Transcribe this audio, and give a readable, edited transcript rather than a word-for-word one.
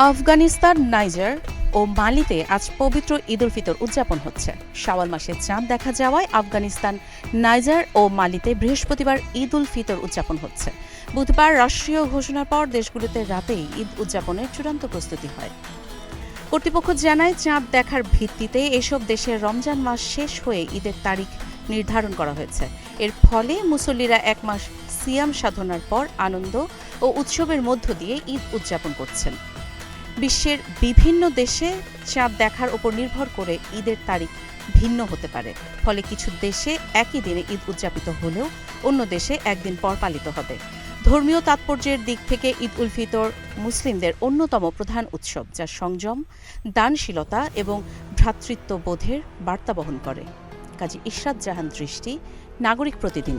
Afghanistan, Niger ও মালিতে আজ পবিত্র ঈদ উল ফিতর উদযাপন হচ্ছে। শাওয়াল মাসে চাঁদ দেখা যাওয়ায় আফগানিস্তান, নাইজার ও মালিতে বৃহস্পতিবার ঈদ উল ফিতর উদযাপন হচ্ছে। বুধবার রাষ্ট্রীয় ঘোষণার পর দেশগুলোতে রাতেই ঈদ উদযাপনের চূড়ান্ত প্রস্তুতি হয়। কর্তৃপক্ষ জানায়, চাঁদ দেখার ভিত্তিতে এসব দেশের রমজান মাস শেষ হয়ে ঈদের তারিখ নির্ধারণ করা হয়েছে। এর ফলে মুসল্লিরা এক মাস সিয়াম সাধনার পর আনন্দ ও উৎসবের মধ্য দিয়ে ঈদ উদযাপন করছেন। বিশ্বের বিভিন্ন দেশে চাঁদ দেখার উপর নির্ভর করে ঈদের তারিখ ভিন্ন হতে পারে। ফলে কিছু দেশে একই দিনে ঈদ উদযাপিত হলেও অন্য দেশে একদিন পর পালিত হবে। ধর্মীয় তাৎপর্যের দিক থেকে ঈদ উল ফিতর মুসলিমদের অন্যতম প্রধান উৎসব, যা সংযম, দানশীলতা এবং ভ্রাতৃত্ববোধের বার্তা বহন করে। কাজী ইশরাত জাহান দৃষ্টি, নাগরিক প্রতিদিন।